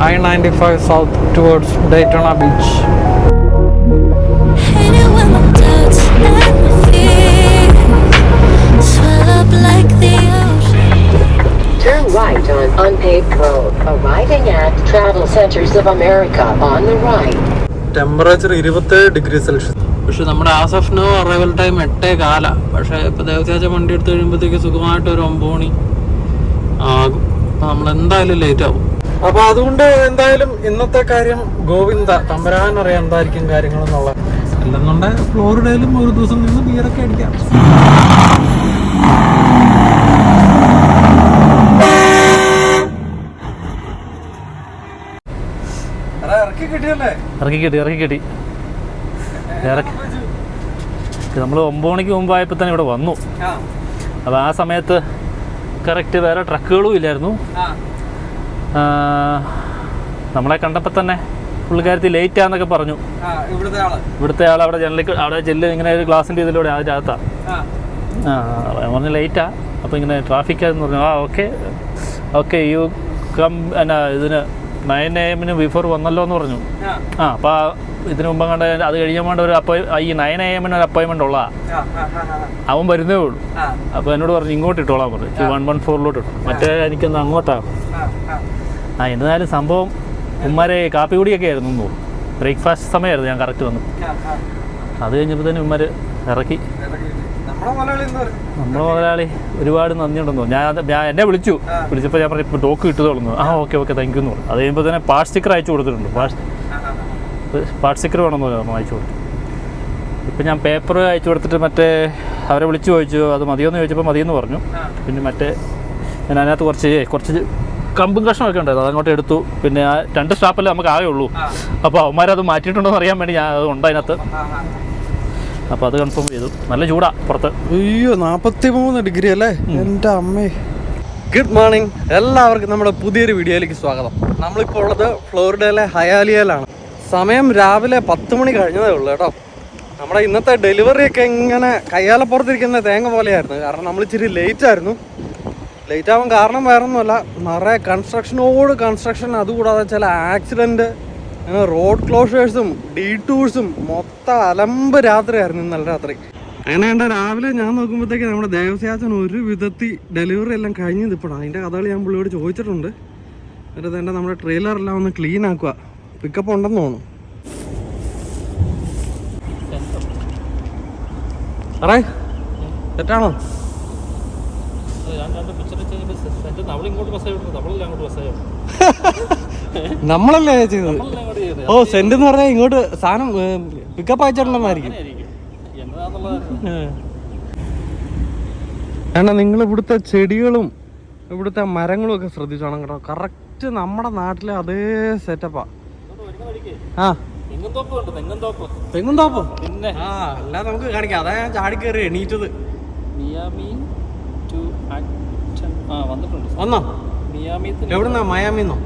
I-95 south towards Daytona Beach. Turn right on unpaved road, arriving at Travel Centers of America on the right. Temperature 27 degree Celsius. പക്ഷെ നമ്മുടെ as of now arrival time 8:15. പക്ഷെ ഇപ്പൊ ദേവസ്യാച്ച വണ്ടി എടുത്ത് കഴിയുമ്പോഴത്തേക്ക് സുഖമായിട്ട് ഒരു 9 മണി ആകും. അപ്പൊ നമ്മൾ എന്തായാലും ലേറ്റ് ആവും. അപ്പൊ അതുകൊണ്ട് എന്തായാലും ഇന്നത്തെ കാര്യം ഗോവിന്ദ തമ്പരാൻ അറിയാം എന്തായിരിക്കും കാര്യങ്ങളെന്നുള്ള. അല്ലെന്നുണ്ടെങ്കിൽ ഫ്ലോറിഡയിലും ഒരു ദിവസം നിന്ന് ബിയറൊക്കെ അടിക്കാം. ഇറക്കി കിട്ടി. നമ്മൾ 9 മണിക്ക് മുമ്പായപ്പോൾ തന്നെ ഇവിടെ വന്നു. അപ്പോൾ ആ സമയത്ത് കറക്റ്റ് വേറെ ട്രക്കുകളും ഇല്ലായിരുന്നു. നമ്മളെ കണ്ടപ്പോൾ തന്നെ പുള്ളിക്കാരത്തി ലേറ്റ് ആന്നൊക്കെ പറഞ്ഞു. ഇവിടുത്തെ ആൾ അവിടെ അവിടെ ചെല്ല് ഇങ്ങനെ ഒരു ഗ്ലാസിൻ്റെ ഇതിലൂടെ അതിൻ്റെ അകത്താണ്. പറഞ്ഞ് ലേറ്റാ, അപ്പോൾ ഇങ്ങനെ ട്രാഫിക്കാന്ന് പറഞ്ഞു. ഓക്കെ യു കം എന്നാ ഇതിന് 9 AM ബിഫോർ വന്നല്ലോ എന്ന് പറഞ്ഞു. അപ്പോൾ ഇതിന് മുമ്പ് കണ്ട അത് കഴിയുമ്പോൾ ഒരു ഈ 9 AM ഒരു അപ്പോയിൻമെൻ്റ് ഉള്ളതാ. അവൻ വരുന്നേ ഉള്ളൂ. അപ്പോൾ എന്നോട് പറഞ്ഞു ഇങ്ങോട്ട് ഇട്ടോളാൻ പറഞ്ഞു. 114 ഇട്ടു. മറ്റേ എനിക്കൊന്ന് അങ്ങോട്ടാണ്. എന്നാലും സംഭവം ഉമ്മാരെ കാപ്പി കുടിയൊക്കെ ആയിരുന്നു തോന്നുന്നു. ബ്രേക്ക്ഫാസ്റ്റ് സമയമായിരുന്നു ഞാൻ കറക്റ്റ് വന്നു. അത് കഴിഞ്ഞപ്പോൾ തന്നെ ഉമ്മാർ ഇറക്കി. നമ്മുടെ മുതലാളി ഒരുപാട് നന്ദിയുണ്ടെന്ന് തോന്നുന്നു. ഞാൻ എന്നെ വിളിച്ചപ്പോൾ ഞാൻ പറഞ്ഞു ഇപ്പോൾ ടോക്ക് കിട്ടുന്നുള്ളൂ. ഓക്കെ താങ്ക് യു എന്ന് പറഞ്ഞു. അത് കഴിയുമ്പോൾ തന്നെ പാർട്ട് സ്റ്റിക്കർ അയച്ചു കൊടുത്തിട്ടുണ്ട്. പാർട്ട് സ്റ്റിക്കർ വേണമെന്ന് പറഞ്ഞു അയച്ചു കൊടുത്തു. ഇപ്പം ഞാൻ പേപ്പർ അയച്ചു കൊടുത്തിട്ട് മറ്റേ അവരെ വിളിച്ചു ചോദിച്ചു അത് മതിയോന്ന് ചോദിച്ചപ്പോൾ മതിയെന്ന് പറഞ്ഞു. പിന്നെ മറ്റേ ഞാൻ അതിനകത്ത് കുറച്ച് കമ്പും കഷ്ണമൊക്കെ ഉണ്ടായിരുന്നു. അതങ്ങോട്ട് എടുത്തു. പിന്നെ ആ 2 സ്റ്റാപ്പല്ലേ നമുക്ക് ആകെ ഉള്ളൂ. അപ്പോൾ അവന്മാരത് മാറ്റിയിട്ടുണ്ടോ എന്ന് അറിയാൻ വേണ്ടി ഞാൻ അത് ഉണ്ട് അതിനകത്ത്. അപ്പോൾ അത് കൺഫേം ചെയ്തു. നല്ല ചൂടാ പുറത്ത്. അയ്യോ 43 ഡിഗ്രി അല്ലേ എൻ്റെ അമ്മേ. ഗുഡ് മോർണിംഗ് എല്ലാവർക്കും നമ്മുടെ പുതിയൊരു വീഡിയോയിലേക്ക് സ്വാഗതം. നമ്മളിപ്പോൾ ഉള്ളത് ഫ്ലോറിഡയിലെ ഹയാലിയയിലാണ്. സമയം രാവിലെ 10 മണി കഴിഞ്ഞതേ ഉള്ളൂ കേട്ടോ. നമ്മുടെ ഇന്നത്തെ ഡെലിവറിയൊക്കെ ഇങ്ങനെ കയ്യാലപ്പുറത്തിരിക്കുന്ന തേങ്ങ പോലെയായിരുന്നു. കാരണം നമ്മൾ ഇച്ചിരി ലേറ്റ് ആവാൻ കാരണം വേറെ ഒന്നുമല്ല, നിറയെ കൺസ്ട്രക്ഷൻ, അതുകൂടാതെ ചില ആക്സിഡൻറ്റ്, അങ്ങനെ റോഡ് ക്ലോഷേഴ്സും ഡീടൂഴ്സും മൊത്തം അലമ്പ് രാത്രിയായിരുന്നു ഇന്നലെ രാത്രി. അങ്ങനെ രാവിലെ ഞാൻ നോക്കുമ്പോഴത്തേക്ക് നമ്മുടെ ദേവസ്യാച്ചൻ ഒരു വിധത്തിൽ ഡെലിവറി എല്ലാം കഴിഞ്ഞ് നിൽപ്പണം. അതിൻ്റെ കഥകൾ ഞാൻ പുള്ളിയോട് ചോദിച്ചിട്ടുണ്ട്. എന്നിട്ട് എൻ്റെ നമ്മുടെ ട്രെയിലറെല്ലാം ഒന്ന് ക്ലീൻ ആക്കുക. പിക്കപ്പ് ഉണ്ടെന്ന് തോന്നുന്നു. അറേ തെറ്റാണോ? നമ്മളല്ലേ ചെയ്തത്? ഓ സെന്റ് എന്ന് പറഞ്ഞാൽ ഇങ്ങോട്ട് സാധനം പിക്കപ്പ് അയച്ചിട്ടുണ്ടെന്നായിരിക്കും. ഏട്ടാ നിങ്ങൾ ഇവിടുത്തെ ചെടികളും ഇവിടുത്തെ മരങ്ങളും ഒക്കെ ശ്രദ്ധിച്ചോണം കേട്ടോ. കറക്റ്റ് നമ്മുടെ നാട്ടിലെ അതേ സെറ്റപ്പാ. തെങ്ങും തോപ്പ് പിന്നെ അല്ലാതെ നമുക്ക് കാണിക്കാം. അതാ ഞാൻ ചാടിക്കേറി എണീറ്റത്. വന്നോ? എവിടുന്നാ? മയാമിന്നോ?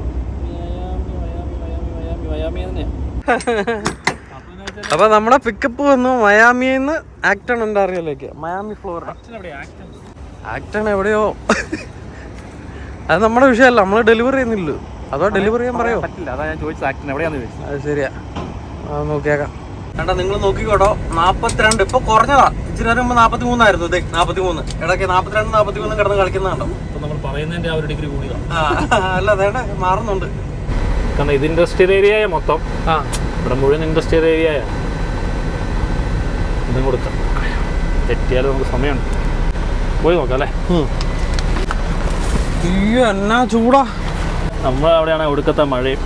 അപ്പൊ നമ്മളെ പിക്കപ്പ് വന്നു മയാമിന്ന്. ആക്ടൺ എന്താ അറിയാലേക്ക് മയാമി ഫ്ലോറിഡ. ആക്ടൺ എവിടെയോ. അത് നമ്മുടെ വിഷയമല്ല, നമ്മള് ഡെലിവറി ചെയ്യുന്നില്ലല്ലോ. അതോ ഡെലിവറി ചെയ്യാൻ പറയോ? അതാ ഞാൻ ചോദിച്ചത് ആക്ടൺ എവിടെയാന്ന് ചോദിച്ചത്. അത് ശരിയാ, നോക്കിയേക്കാം. ഏട്ടാ നിങ്ങൾ നോക്കിക്കോട്ടോ. 42 ഇപ്പൊ കുറഞ്ഞതാ. ഇച്ചിരി നേരം 43 ആയിരുന്നു. 43 ഇടയ്ക്ക് 42 43 കിടന്ന് കളിക്കുന്നുണ്ടോ? നമ്മൾ പറയുന്നതിന്റെ ആ ഒരു ഡിഗ്രി കൂടിയതാ. അല്ല അതേണ്ട മാറുന്നുണ്ട്. കാരണം ഇത് ഇൻഡസ്ട്രിയൽ ഏരിയ മൊത്തം. ഇവിടെ മുഴുവൻ ഇൻഡസ്ട്രിയൽ ഏരിയ. ഇതും കൊടുക്കാം. തെറ്റിയാലും നമുക്ക് സമയമുണ്ട്. പോയി നോക്കാം അല്ലേ? അയ്യോ എന്നാ ചൂടാ. നമ്മളവിടെയാണ് ഒടുക്കത്തെ മഴയും.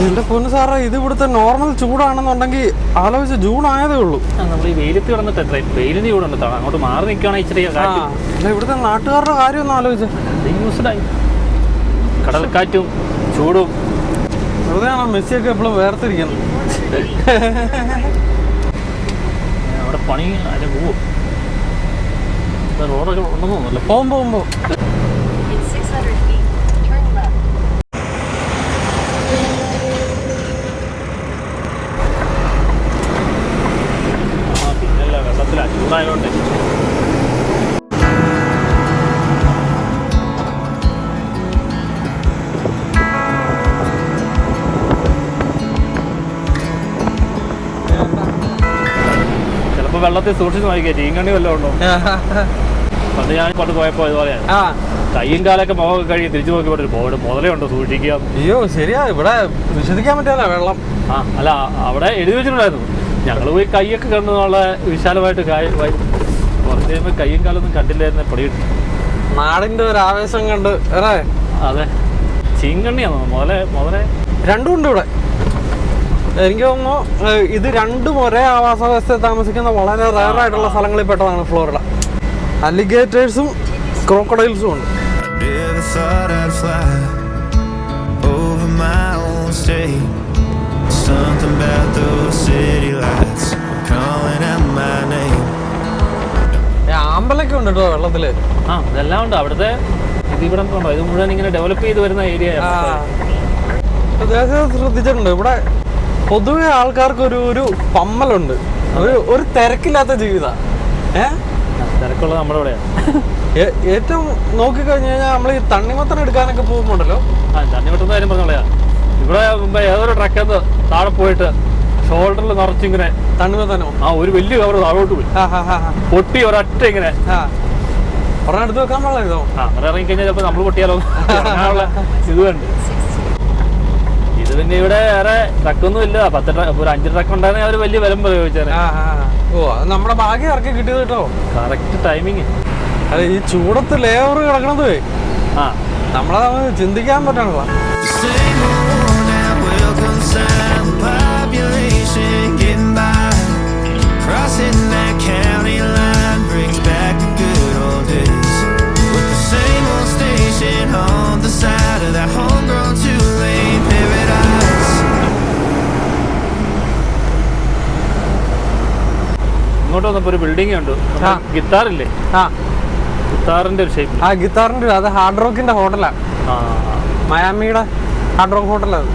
എന്റെ പൊന്നു സാറേ, ഇത് ഇവിടുത്തെ നോർമൽ ചൂടാണെന്നുണ്ടെങ്കിൽ ആലോചിച്ച് ജൂൺ ആയതേ ഉള്ളൂ. നമ്മൾ ഈ വെയിലത്ത് കിടന്നിട്ട് എത്ര വെയിലിന് ചൂടുണ്ട്. അങ്ങോട്ട് മാറി നിൽക്കുകയാണെങ്കിൽ ഇച്ചിരി ഇവിടുത്തെ നാട്ടുകാരുടെ കാര്യം ഒന്ന് ആലോചിച്ച്. യൂസ്ഡായി കടൽക്കാറ്റും ചൂടും. വെറുതെയാണോ മെസ്സിയൊക്കെ എപ്പോഴും വേർതിരിക്കുന്നത്? അവിടെ പണി അതിന്റെ പോവും. റോഡൊക്കെ ഉണ്ടെന്ന് തോന്നുന്നല്ലോ. പോകുമ്പോ വെള്ളത്തിൽ സൂക്ഷിച്ച് നോക്കിയാ ചീങ്കണ്ണി വല്ലതും ഉണ്ടോ. പണ്ട് ഞാൻ പണ്ട് പോയപ്പോ ഇതുപോലെയാണ്, കയ്യും കാലൊക്കെ മുഖമൊക്കെ കഴുകി തിരിച്ചു നോക്കിയപ്പോൾ പോയിട്ട് മുതലേ ഉണ്ടോ സൂക്ഷിക്കുക. അയ്യോ ശരിയാ, ഇവിടെ വിശ്വസിക്കാൻ പറ്റില്ല വെള്ളം. അല്ല അവിടെ എഴുതി വെച്ചിട്ടുണ്ടായിരുന്നു. ഞങ്ങൾ പോയി കൈയൊക്കെ കണ്ടെന്നുള്ള വിശാലമായിട്ട് കുറച്ച് കഴിയുമ്പോൾ കയ്യും കാലൊന്നും കണ്ടില്ലായിരുന്നു, പൊടി കിട്ടും. നാടിന്റെ ഒരു ആവേശം കണ്ട് അല്ലേ. അതെ, ചീങ്കണ്ണിയാണോ മുതലേ രണ്ടും ഉണ്ട് ഇവിടെ. എനിക്ക് തോന്നുന്നു ഇത് രണ്ടും ഒരേ ആവാസ വ്യവസ്ഥയിൽ താമസിക്കുന്ന വളരെ റയർ ആയിട്ടുള്ള സ്ഥലങ്ങളിൽ പെട്ടതാണ് ഫ്ലോറിഡ. അലിഗേറ്റേഴ്സും ക്രോക്കഡൈൽസും ഉണ്ട്. ആമ്പലൊക്കെ ഉണ്ട് കേട്ടോ വെള്ളത്തില്. ഇതെല്ലാം ഉണ്ട് അവിടുത്തെ. ഇതിവിടെ ഉണ്ടോ, ഇത് മുഴുവൻ ഇങ്ങനെ ഡെവലപ്പ് ചെയ്ത് വരുന്ന ഏരിയ. ശ്രദ്ധിച്ചിട്ടുണ്ട് ഇവിടെ പൊതുവെ ആൾക്കാർക്ക് ഒരു പമ്മലുണ്ട്, ഒരു തിരക്കില്ലാത്ത ജീവിത. തിരക്കുള്ളത് നമ്മുടെ ഇവിടെയാണ്. ഏറ്റവും നോക്കിക്കഴിഞ്ഞു കഴിഞ്ഞാൽ നമ്മൾ ഈ തണ്ണിമത്തൻ എടുക്കാനൊക്കെ പോകുമ്പോണ്ടല്ലോ. തണ്ണിമത്തന്റെ കാര്യം പറഞ്ഞോളയാ, ഇവിടെ മുമ്പ് ഏതൊരു ട്രക്കത്ത് താഴെ പോയിട്ട് ഷോൾഡറിൽ നിറച്ചിങ്ങനെ തണ്ണിമത്തനോ ഒരു വലിയ കവർ താഴോട്ട് പോയി പൊട്ടി ഒരൊറ്റ ഇങ്ങനെ ഒരെണ്ണം എടുത്ത് വെക്കാൻ പാടില്ലോ. അങ്ങനെ ഇറങ്ങിക്കഴിഞ്ഞാൽ ചിലപ്പോൾ നമ്മൾ പൊട്ടിയാലോ അങ്ങനെയുള്ള ഇത് വേണ്ട. ഇത് പിന്നെ ഇവിടെ വേറെ ട്രക്കൊന്നും ഇല്ല. 10 ട്രക്ക്, ഒരു 5 ട്രക്ക് ഉണ്ടായിരുന്നെങ്കിൽ അവർ വലിയ വിലം പ്രയോഗിച്ചാൽ. ഓ, അത് നമ്മുടെ ഭാഗ്യം ഇറക്കി കിട്ടിയത് കേട്ടോ. Correct timing. അതെ, ഈ ചൂടത്ത് ലേബർ കിടക്കണത് നമ്മളെ ചിന്തിക്കാൻ പറ്റണല്ലോ. ഇങ്ങോട്ട് വന്നപ്പോ ഒരു ബിൽഡിംഗ് ഉണ്ട്, ഗിത്താറില്ലേ, ഗിത്താറിന്റെ ഒരു ഷേപ്പ്. ഗിത്താറിന്റെ അത് ഹാർഡ് റോക്കിന്റെ ഹോട്ടലാ, മയാമിയുടെ ഹാർഡ് റോക്ക് ഹോട്ടലാണ്.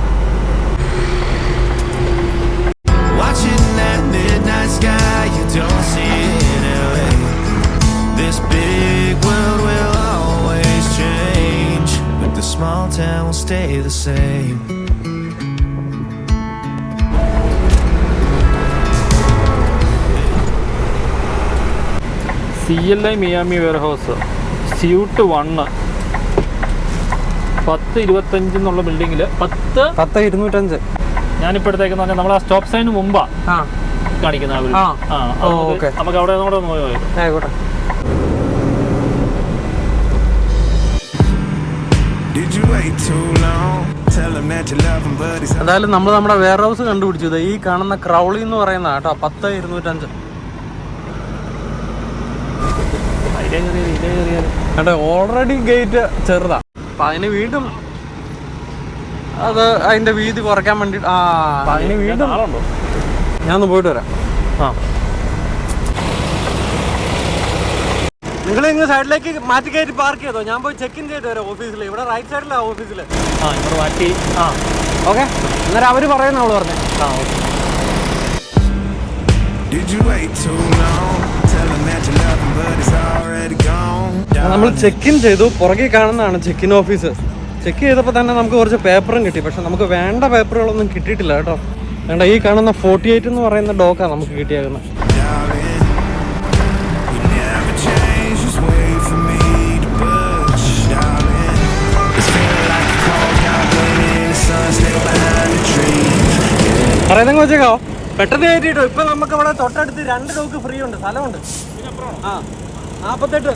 CLI മിയാമി വെയർഹൗസ് സ്യൂട്ട് 1 1025 എന്നുള്ള ബിൽഡിങ്ങിൽ 10-205. ഞാനിപ്പോൾ എടുത്തേക്കെന്ന് പറഞ്ഞാൽ നമ്മൾ ആ സ്റ്റോപ്പ് സൈന് മുമ്പാ കാണിക്കുന്ന നമുക്ക് അവിടെ ആയിക്കോട്ടെ. എന്തായാലും നമ്മൾ നമ്മുടെ വെയർ ഹൗസ് കണ്ടുപിടിച്ചത് ഈ കാണുന്ന ക്രൗളി എന്ന് പറയുന്ന കേട്ടോ 10-205. ഓൾറെഡി ഗേറ്റ് ചെറുതാ, അപ്പൊ അതിന് വീണ്ടും അതിന്റെ വീതി കുറയ്ക്കാൻ വേണ്ടി അതിന് വീണ്ടും ഞാൻ പോയിട്ട് വരാം. നിങ്ങൾ ഇങ്ങ് സൈഡിലേക്ക് മാറ്റി കയറ്റി പാർക്ക് ചെയ്തോ, ഞാൻ പോയി ചെക്ക് ഇൻ ചെയ്തിട്ട് വരാം ഓഫീസിൽ. ഇവിടെ റൈറ്റ് സൈഡിലാണ് ഓഫീസിൽ. മാറ്റി ഓക്കെ, അന്നേരം അവര് പറയുന്ന അവള് പറഞ്ഞു. നമ്മൾ ചെക്ക് ഇൻ ചെയ്തു. പുറകെ കാണുന്നതാണ് ചെക്ക് ഇൻ ഓഫീസ്. ചെക്ക് ചെയ്തപ്പോൾ തന്നെ നമുക്ക് കുറച്ച് പേപ്പറും കിട്ടി, പക്ഷെ നമുക്ക് വേണ്ട പേപ്പറുകളൊന്നും കിട്ടിയിട്ടില്ല കേട്ടോ. വേണ്ട, ഈ കാണുന്ന 48 എന്ന് പറയുന്ന ഡോക്കാണ് നമുക്ക് കിട്ടിയേക്കുന്നത്. പറയുന്ന വെച്ചേക്കോ, പെട്ടെന്ന് കയറ്റിട്ടോ. ഇപ്പൊ നമുക്ക് ഇവിടെ തൊട്ടടുത്ത് 2 ഡോക്ക് ഫ്രീ ഉണ്ട്, സ്ഥലമുണ്ട്. 48.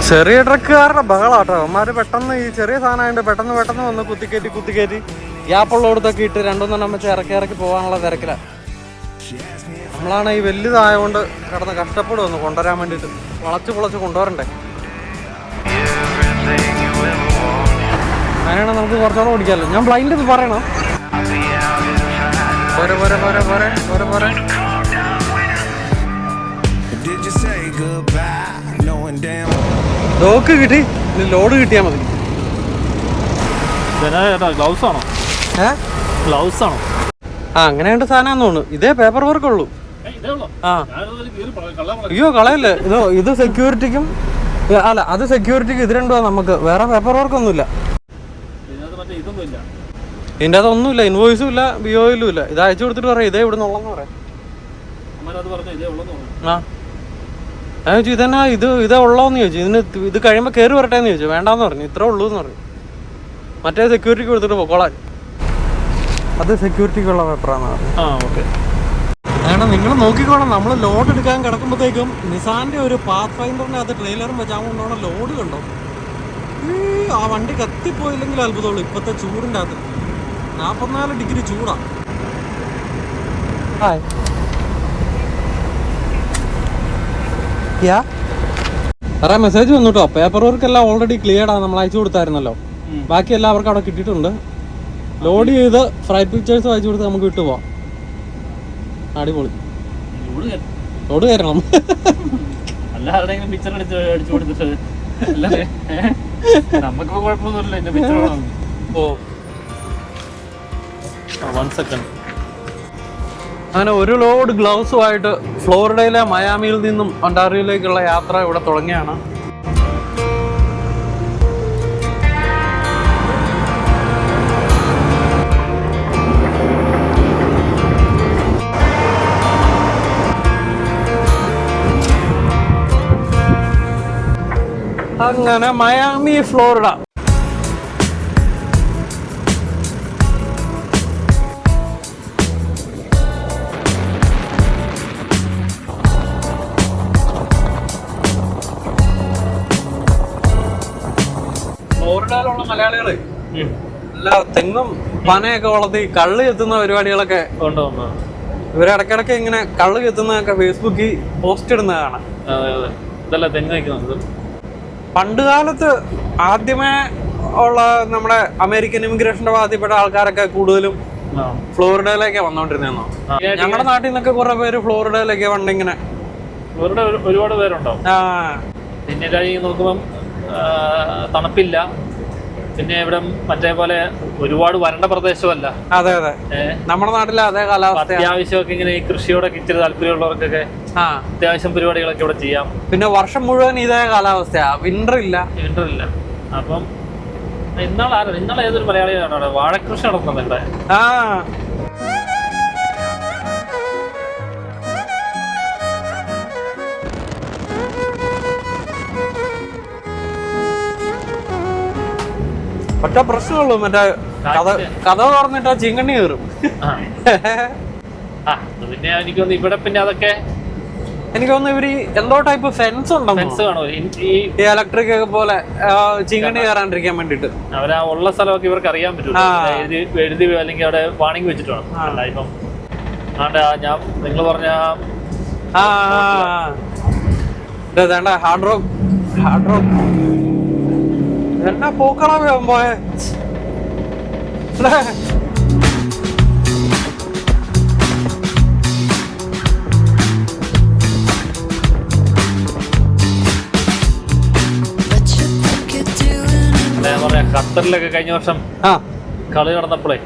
ചെറിയ ട്രക്കുകാരുടെ ബഹളാട്ടോ. അവന്മാര് പെട്ടെന്ന് ഈ ചെറിയ സാധനമായിട്ട് പെട്ടെന്ന് വന്ന് കുത്തിക്കയറ്റി ഗ്യാപ്പുള്ളടത്തൊക്കെ ഇട്ട് 2-3 വെച്ച് ഇറക്കി പോകാനുള്ള തിരക്കിലാണ്. നമ്മളാണ് ഈ വലുതായതുകൊണ്ട് കിടന്ന് കഷ്ടപ്പെടുമെന്ന് കൊണ്ടുവരാൻ വേണ്ടിയിട്ട്. വളച്ച് കൊണ്ടുവരണ്ടേ. അങ്ങനെയാണ് നമുക്ക് കുറച്ചുകൂടെ ഓടിക്കാമല്ലോ. ഞാൻ ബ്ലൈൻഡ് ഇത് പറയണം. പോരെ. ഡോക്ക് കിട്ടി, ലോഡ് കിട്ടിയാൽ മതി. ഗ്ലൗസ് ആണോ? ഗ്ലൗസ് ആണോ? അങ്ങനെയുണ്ട് സാധനം തോന്നുന്നു. ഇതേ പേപ്പർ വർക്ക് ഉള്ളൂ. അയ്യോ കളയല്ലേ. ഇത് സെക്യൂരിറ്റിക്കും അല്ല, അത് സെക്യൂരിറ്റിക്ക്. ഇത് രണ്ടുമാണ് നമുക്ക്. വേറെ പേപ്പർ വർക്ക് ഒന്നുമില്ല. ഇതിൻ്റെ അതൊന്നുമില്ല, ഇൻവോയ്സും ഇല്ല, ബിഒയിലും ഇല്ല. ഇത് അയച്ചു കൊടുത്തിട്ട് പറയാം ഇതേ ഇവിടെ നിന്നുള്ളെന്ന് പറയാം. ആ ഞാൻ ചോദിച്ചു ഇതന്നെ ഇതേ ഉള്ളോന്ന് ചോദിച്ചു. ഇത് കഴിയുമ്പോൾ കയറി വരട്ടെന്ന് ചോദിച്ചു. വേണ്ടാന്ന് പറഞ്ഞു, ഇത്രേ ഉള്ളൂ എന്ന് പറഞ്ഞു. മറ്റേ സെക്യൂരിറ്റിക്ക് കൊടുത്തിട്ട് പൊക്കോളാൻ. അത് സെക്യൂരിറ്റിക്കുള്ള പേപ്പറാണ്. കാരണം നിങ്ങൾ നോക്കിക്കോണം, നമ്മൾ ലോഡ് എടുക്കാൻ കിടക്കുമ്പോഴത്തേക്കും നിസാന്റെ ഒരു പാത്ത് ഫൈൻഡറിന്റെ അത് ട്രെയിലറും വെച്ചാൽ കൊണ്ടോണം ലോഡ് കണ്ടോ. ആ വണ്ടി കത്തിപ്പോയില്ലെങ്കിൽ അത്ഭുതമുള്ളൂ. ഇപ്പോഴത്തെ ചൂടിൻ്റെ അകത്ത് 44 ഡിഗ്രി ചൂടാ. വേറെ മെസ്സേജ് വന്നു കേട്ടോ. പേപ്പർ വർക്ക് എല്ലാം ഓൾറെഡി ക്ലിയർഡ് ആണ്, നമ്മൾ അയച്ചു കൊടുത്തായിരുന്നല്ലോ. ബാക്കി എല്ലാവർക്കും അവിടെ കിട്ടിയിട്ടുണ്ട്. ലോഡ് ചെയ്ത് ഫ്രൈറ്റ് പിക്ചേഴ്സ് അയച്ചു കൊടുത്ത് നമുക്ക് വിട്ടു പോവാം. അടിപൊളി. ലോഡ് കയറണം. അങ്ങനെ ഒരു ലോഡ് ഗ്ലൗസുമായിട്ട് ഫ്ലോറിഡയിലെ മയാമിയിൽ നിന്നും ഒണ്ടാറിയോയിലേക്കുള്ള യാത്ര ഇവിടെ തുടങ്ങിയാണ്. അങ്ങനെ മയാമി ഫ്ലോറിഡ. ഫ്ലോറിഡയിലുള്ള മലയാളികള് എല്ലാ തെങ്ങും പനയൊക്കെ വളർത്തി കള്ള് ചെത്തുന്ന പരിപാടികളൊക്കെ ഇവര് ഇടയ്ക്കിടയ്ക്ക് ഇങ്ങനെ കള്ള് ചെത്തുന്നതൊക്കെ ഫേസ്ബുക്കിൽ പോസ്റ്റ് ഇടുന്നതാണ്. പണ്ട് കാലത്ത് ആദ്യമേ ഉള്ള നമ്മുടെ അമേരിക്കൻ ഇമിഗ്രേഷന്റെ ഭാഗത്തിൽപ്പെട്ട ആൾക്കാരൊക്കെ കൂടുതലും ഫ്ലോറിഡയിലേക്ക് വന്നോണ്ടിരുന്നോ. ഞങ്ങളുടെ നാട്ടിൽ നിന്നൊക്കെ കുറെ പേര് ഫ്ലോറിഡയിലേക്ക് വണ്ടിങ്ങനെ ഒരുപാട് പേരുണ്ടോ. പിന്നെ നോക്കുമ്പം തണുപ്പില്ല, പിന്നെ ഇവിടെ മറ്റേ പോലെ ഒരുപാട് വരണ്ട പ്രദേശമല്ല. അതെ അതെ, നമ്മുടെ നാട്ടിലെ അതേ കാലാവസ്ഥ. അത്യാവശ്യമൊക്കെ ഇങ്ങനെ ഈ കൃഷിയോടൊക്കെ ഇച്ചിരി താല്പര്യമുള്ളവർക്കൊക്കെ അത്യാവശ്യം പരിപാടികളൊക്കെ ഇവിടെ ചെയ്യാം. പിന്നെ വർഷം മുഴുവൻ ഇതേ കാലാവസ്ഥയാ, വിന്റർ ഇല്ല. അപ്പം ഇന്നാളെ ഏതൊരു മലയാളിയാണ് വാഴക്കൃഷി നടത്തുന്നത് ഇവിടെ. ഒറ്റ പ്രശ്നമുള്ളൂ, മറ്റേ കഥ തുറന്നിട്ടാ ചിങ്കണ്ണി കയറും. പിന്നെ എനിക്ക് തോന്നുന്നു ഇവിടെ പിന്നെ അതൊക്കെ എനിക്ക് തോന്നുന്നു ഇവര് എന്തോ ടൈപ്പ് ഫെൻസ് ഉണ്ടോ, ഈ ഇലക്ട്രിക് ഒക്കെ പോലെ ചിങ്കണ്ണി കയറാണ്ടിരിക്കാൻ വേണ്ടിട്ട്. അവരാ ഉള്ള സ്ഥലമൊക്കെ ഇവർക്ക് അറിയാൻ പറ്റും, എഴുതി അല്ലെങ്കിൽ അവിടെ വാണിംഗ് വെച്ചിട്ട് വേണം. അല്ല ഇപ്പം ഞാൻ നിങ്ങൾ പറഞ്ഞ ഹാർഡ് റോക്ക് എന്നാ പോക്കളാ പോയെ. ഖത്തറിലൊക്കെ കഴിഞ്ഞ വർഷം കളി നടന്നപ്പോഴേ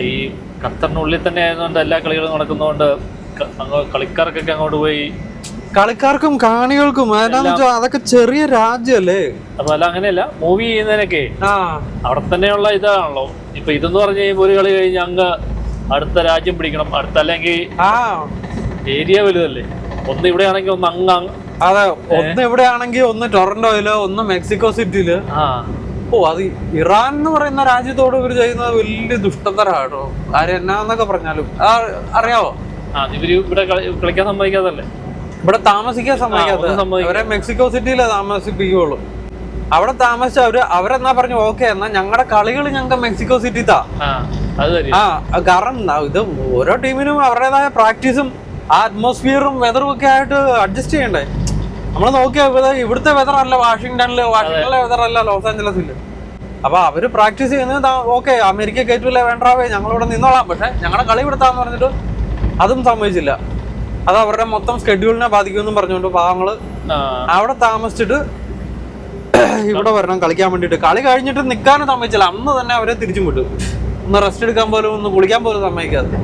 ഈ ഖത്തറിനുള്ളിൽ തന്നെ ആയതുകൊണ്ട് എല്ലാ കളികളും നടക്കുന്നതുകൊണ്ട് കളിക്കാർക്കൊക്കെ അങ്ങോട്ട് പോയി. കളിക്കാർക്കും കാണികൾക്കും അതൊക്കെ ചെറിയ രാജ്യല്ലേ. അപ്പൊ അല്ല അങ്ങനെയല്ല, മൂവി ചെയ്യുന്നതിനൊക്കെ അവിടെ തന്നെയുള്ള ഇതാണല്ലോ. ഇപ്പൊ ഇതെന്ന് പറഞ്ഞു കഴിയുമ്പോൾ ഒരു കളി കഴിഞ്ഞ് അങ്ങ് അടുത്ത രാജ്യം പിടിക്കണം, അടുത്ത അല്ലെങ്കിൽ ഏരിയ വലുതല്ലേ. ഒന്ന് ഇവിടെ ആണെങ്കിൽ ഒന്ന് അങ്ങ്. അതെ, ഒന്ന് ഇവിടെ ആണെങ്കിൽ ഒന്ന് ടൊറന്റോയില്, ഒന്ന് മെക്സിക്കോ സിറ്റിയില്. അത് ഇറാൻ എന്ന് പറയുന്ന രാജ്യത്തോട് ഇവർ ചെയ്യുന്നത് വലിയ ദുഷ്ടതരാട്ടോ. കാര്യം എന്നാന്നൊക്കെ പറഞ്ഞാലും അറിയാവോ, ഇവര് ഇവിടെ കളിക്കാൻ സമ്മതിക്കാതല്ലേ, ഇവിടെ താമസിക്കാൻ സമ്മതിക്കാത്ത. അവരെ മെക്സിക്കോ സിറ്റിയിലെ താമസിപ്പിക്കുള്ളൂ. അവിടെ താമസിച്ച അവരെന്നാ പറഞ്ഞു ഓക്കെ എന്നാ ഞങ്ങളുടെ കളികൾ ഞങ്ങൾക്ക് മെക്സിക്കോ സിറ്റി താ. കാരണം ഇത് ഓരോ ടീമിനും അവരുടേതായ പ്രാക്ടീസും ആ അറ്റ്മോസ്ഫിയറും വെതറും ഒക്കെ ആയിട്ട് അഡ്ജസ്റ്റ് ചെയ്യണ്ടേ. നമ്മൾ നോക്കിയാ ഇവിടുത്തെ വെതർ അല്ല വാഷിംഗ്ടണിലെ വെതർ അല്ല ലോസ് ആഞ്ചലസില്. അപ്പൊ അവര് പ്രാക്ടീസ് ചെയ്യുന്നത് ഓക്കെ അമേരിക്ക കയറ്റൂല വേണ്ടാവേ ഞങ്ങളിവിടെ നിന്നോളാം, പക്ഷെ ഞങ്ങളുടെ കളി ഇവിടുത്താന്ന് പറഞ്ഞിട്ട് അതും സമ്മതിച്ചില്ല. അത് അവരുടെ മൊത്തം സ്കെഡ്യൂളിനെ ബാധിക്കുമെന്നും പറഞ്ഞുകൊണ്ട് പാവങ്ങള് അവിടെ താമസിച്ചിട്ട് ഇവിടെ വരണം കളിക്കാൻ വേണ്ടിട്ട്. കളി കഴിഞ്ഞിട്ട് നിൽക്കാനും സമ്മതിച്ചില്ല, അന്ന് തന്നെ അവരെ തിരിച്ചും വിട്ടു. ഒന്ന് റെസ്റ്റ് എടുക്കാൻ പോലും ഒന്ന് കുളിക്കാൻ പോലും സമ്മതിക്കാതെ.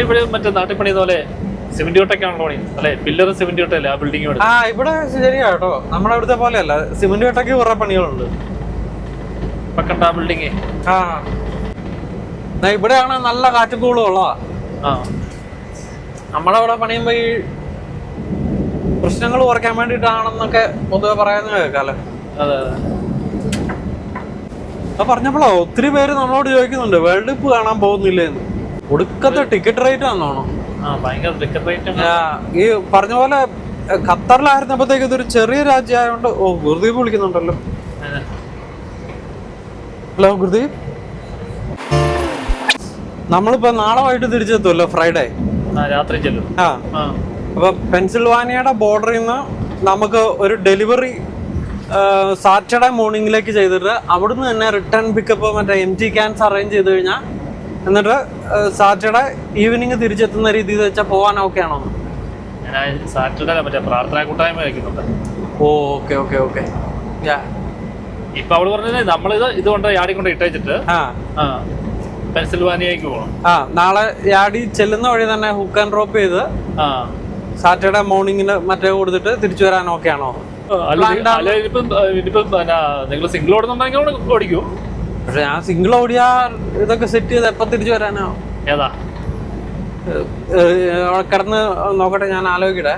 ഇവിടെ മറ്റേ നാട്ടിൽ പണി പോലെ സിമെന്റ് കൊട്ടൊക്കെയാണല്ലോ പണി അല്ലെ? പില്ലറും സിമെന്റ് കൊട്ടല്ലേ ആ ബിൽഡിംഗ്? ഇവിടെ ശരിയാ കേട്ടോ, നമ്മുടെ അവിടുത്തെ പോലെയല്ല. സിമെന്റ് കൊട്ടയ്ക്ക് കുറെ പണികളുണ്ട്. പക്കണ്ട ബിൽഡിങ്. ഇവിടെയാണ് നല്ല കാറ്റുകൂളും ഉള്ളതാ. നമ്മളവിടെ പണിയുമ്പോ ഈ പ്രശ്നങ്ങൾ കുറയ്ക്കാൻ വേണ്ടിട്ടാണെന്നൊക്കെ പൊതുവെ പറയുന്നത് കേൾക്കാലോ. അതെ. പറഞ്ഞപ്പോഴോ ഒത്തിരി പേര് നമ്മളോട് ചോദിക്കുന്നുണ്ട് വേൾഡ് കപ്പ് കാണാൻ പോകുന്നില്ലേന്ന്. ഒടുക്കത്തെ ടിക്കറ്റ് റേറ്റ് ആണെന്നോണം. ഈ പറഞ്ഞ പോലെ ഖത്തറിലായിരുന്നപ്പോഴത്തേക്ക് ഇതൊരു ചെറിയ രാജ്യമായോണ്ട്. ഓ, ഗുർദീപ് വിളിക്കുന്നുണ്ടല്ലോ. ഹലോ ഗുർദീപ്, നമ്മളിപ്പോ നാളെ വൈകിട്ട് തിരിച്ചെത്തുമല്ലോ, ഫ്രൈഡേ രാത്രി ചെല്ലും. അപ്പൊ പെൻസിൽവാനിയയുടെ ബോർഡറിൽ നിന്ന് നമുക്ക് ഒരു ഡെലിവറി സാറ്റർഡേ മോർണിംഗിലേക്ക് ചെയ്തിട്ട് അവിടുന്ന് തന്നെ റിട്ടേൺ പിക്കപ്പ് മറ്റേ MT ക്യാൻസ് അറേഞ്ച് ചെയ്ത് കഴിഞ്ഞാൽ എന്നിട്ട് സാറ്റർഡേ ഈവനിങ് തിരിച്ചെത്തുന്ന രീതിയിൽ വെച്ചാൽ പോകാൻ ഓക്കെ ആണോ? സാറ്റർഡേ മറ്റേ പ്രാർത്ഥനാ കൂട്ടായ്മ വയ്ക്കുന്നുണ്ട്. ഓ, ഓക്കെ ഓക്കെ ഓക്കെ. ഇപ്പൊ അവള് പറഞ്ഞത് നമ്മളിത് ഇതുകൊണ്ട് യാടി കൊണ്ട് ഇട്ടേച്ചിട്ട് പെൻസിൽവാനിയക്ക് പോകണം. നാളെ യാടി ചെല്ലുന്ന വഴി തന്നെ ഹുക്ക് ആൻഡ് ഡ്രോപ്പ് ചെയ്ത് സാറ്റർഡേ മോർണിംഗിന് മറ്റേ കൊടുത്തിട്ട് തിരിച്ചു വരാൻ ഓക്കെ ആണോ? നിങ്ങൾ സിംഗിൾ ഓടുന്നുണ്ടെങ്കിൽ ഓടിക്കൂ. പക്ഷെ ഞാൻ സിംഗിൾ ഓടിയാ ഇതൊക്കെ സെറ്റ് ചെയ്ത് എപ്പം തിരിച്ചു വരാനോ? ഏതാ കിടന്ന് നോക്കട്ടെ, ഞാൻ ആലോചിക്കട്ടെ.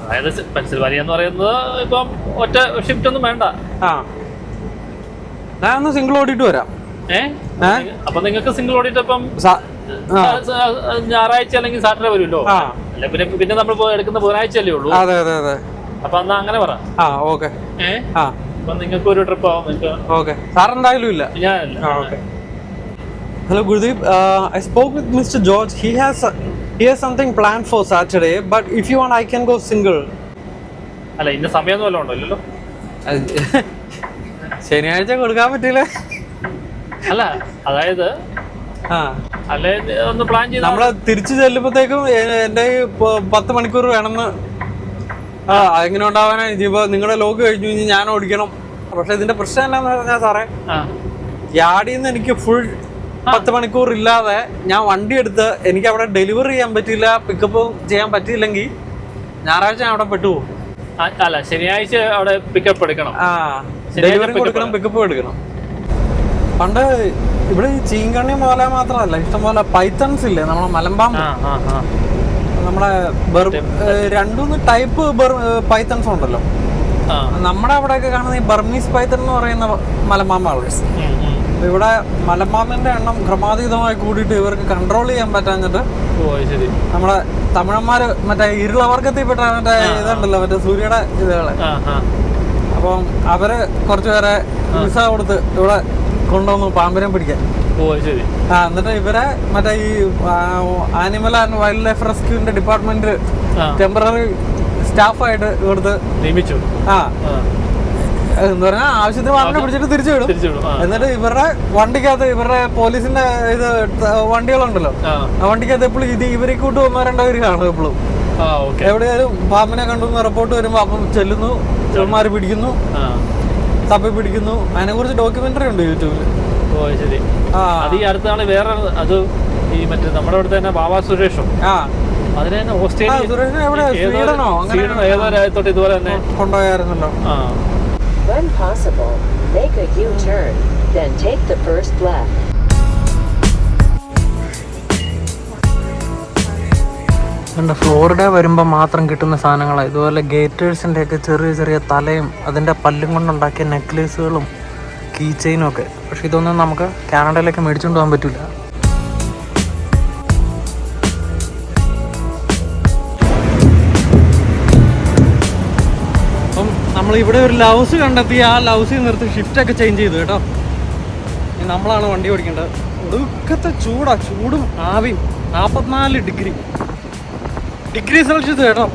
അതായത് പെൻസിൽവാനിയ എന്ന് പറയുന്നത് ഇപ്പം ഒറ്റ ഷിഫ്റ്റ് ഒന്നും വേണ്ട. ഞാൻ ഒന്ന് സിംഗിൾ ഓടിയിട്ട് വരാം. അപ്പൊ നിങ്ങൾക്ക് സിംഗിൾ ഓടിയിട്ട് ഇപ്പം ഞായറാഴ്ച അല്ലെങ്കിൽ സാറ്റർഡേ വരുമല്ലോ. അല്ല പിന്നെ നമ്മൾ എടുക്കുന്ന ബുധനാഴ്ച അല്ലേ ഉള്ളൂ. അതെ അതെ അതെ. അപ്പൊ എന്നാ അങ്ങനെ പറ. ഓക്കെ. അപ്പൊ നിങ്ങൾക്ക് ഒരു ട്രിപ്പ് ആവും. ഓക്കെ, സാർ എന്തായാലും ഇല്ല. ഞാനല്ല. Hello Gurdeep, I spoke with Mr. George. He has something planned for Saturday, but if you want I can go single. അല്ല, ഇന്ന സമയം വല്ലതും ഉണ്ടോ? ഇല്ലല്ലോ. ശനിയാഴ്ച കൊടുക്കാൻ പറ്റില്ല. അല്ല, അതായത് അല്ലെ ഒന്ന് പ്ലാൻ ചെയ്ത് നമ്മള് തിരിച്ചു ചെല്ലുമ്പോഴത്തേക്കും എന്റെ 10 മണിക്കൂർ വേണമെന്ന്. എങ്ങനെ ഉണ്ടാവാനാ? ഇനിയിപ്പോ നിങ്ങളുടെ ലോക്ക് കഴിഞ്ഞു ഇനി ഞാൻ ഓടിക്കണം. പക്ഷെ ഇതിന്റെ പ്രശ്നം എന്താന്ന് പറഞ്ഞാൽ സാറേ, യാടിന്ന് എനിക്ക് ഫുൾ 10 മണിക്കൂർ ഇല്ലാതെ ഞാൻ വണ്ടി എടുത്ത് എനിക്ക് അവിടെ ഡെലിവറി ചെയ്യാൻ പറ്റില്ല, പിക്കപ്പ് ചെയ്യാൻ പറ്റിയില്ലെങ്കിൽ ഞായറാഴ്ച ഞാൻ അവിടെ പെട്ടുപോകും. അല്ല, ശനിയാഴ്ച അവിടെ പിക്കപ്പ് എടുക്കണം. ഡെലിവറി കൊടുക്കണം, പിക്കപ്പ് എടുക്കണം. പണ്ട് ഇവിടെ ഈ ചീങ്കണ്ണി പോലെ മാത്രമല്ല, ഇഷ്ടംപോലെ പൈത്തൺസ് ഇല്ലേ നമ്മളെ മലമ്പാമ്പ്. നമ്മുടെ 2-3 ടൈപ്പ് പൈത്തൺസ് ഉണ്ടല്ലോ. നമ്മുടെ അവിടെയൊക്കെ കാണുന്ന ഈ ബർമീസ് പൈത്തൺ എന്ന് പറയുന്ന മലമ്പാമ്പാണ്. ഇവിടെ മലമ്പാമ്പിന്റെ എണ്ണം ക്രമാതീതമായി കൂടിയിട്ട് ഇവർക്ക് കൺട്രോൾ ചെയ്യാൻ പറ്റാഞ്ഞിട്ട് നമ്മുടെ തമിഴന്മാര് മറ്റേ ഇരുളവർഗത്തിൽപ്പെട്ട മറ്റേ ഇതുണ്ടല്ലോ, മറ്റേ സൂര്യയുടെ ഇതുകളെ. അപ്പം അവര് കുറച്ചുപേരെ വിസ കൊടുത്ത് ഇവിടെ കൊണ്ടുവന്നു പാമ്പിനെ പിടിക്കാൻ. എന്നിട്ട് ഇവരെ മറ്റേ ഈ ആനിമൽ ആൻഡ് വൈൽഡ് ലൈഫ് റെസ്ക്യൂവിന്റെ ഡിപ്പാർട്ട്മെന്റ് ടെമ്പററി സ്റ്റാഫായിട്ട് ഇവിടുത്തെ നിയമിച്ചു. എന്ന് പറഞ്ഞാൽ ആവശ്യത്തിന് പാമ്പിനെ പിടിച്ചിട്ട് തിരിച്ചു വിടും. എന്നിട്ട് ഇവരുടെ വണ്ടിക്കകത്ത് ഇവരുടെ പോലീസിന്റെ ഇത് വണ്ടികളുണ്ടല്ലോ, ആ വണ്ടിക്കകത്ത് എപ്പോഴും ഇവരെ കൂട്ട് 1-2 പേര് കാണും എപ്പോഴും. എവിടെയായാലും പാമ്പിനെ കണ്ടെന്ന് റിപ്പോർട്ട് വരുമ്പോ അപ്പം ചെല്ലുന്നു, ചെറുമാര് പിടിക്കുന്നു, തപ്പി പിടിക്കുന്നു. അതിനെ കുറിച്ച് ഡോക്യുമെന്ററി ഉണ്ട് യൂട്യൂബില്. അത് ഈ അടുത്ത നാള് വേറെ അത് ഈ മറ്റേ നമ്മുടെ അവിടെ തന്നെ ബാബാ സുരേഷും അതിനെ ഏതോ രാജ്യത്തോട്ട് ഇതുപോലെ തന്നെ കൊണ്ടുപോയായിരുന്നല്ലോ. When possible, make a U-turn, then take the first left. Florida വരുമ്പോൾ മാത്രം കിട്ടുന്ന സാധനങ്ങളാണ് ഇതുപോലെ ഗേറ്റേഴ്സിൻ്റെ ഒക്കെ ചെറിയ ചെറിയ തലയും അതിൻ്റെ പല്ലും കൊണ്ടുണ്ടാക്കിയ നെക്ലേസുകളും കീ ചെയിനും ഒക്കെ. പക്ഷെ ഇതൊന്നും നമുക്ക് കാനഡയിലേക്ക് മേടിച്ചുകൊണ്ട് പോകാൻ പറ്റില്ല. അപ്പം നമ്മളിവിടെ ഒരു ലൗസ് കണ്ടെത്തി ആ ലൗസിൽ നിർത്തി ഷിഫ്റ്റൊക്കെ ചേഞ്ച് ചെയ്തു കേട്ടോ. നമ്മളാണ് വണ്ടി ഓടിക്കേണ്ടത്. ഒടുക്കത്തെ ചൂടും ആവിയും. 44 ഡിഗ്രി സെൽഷ്യസ് കേട്ടോ.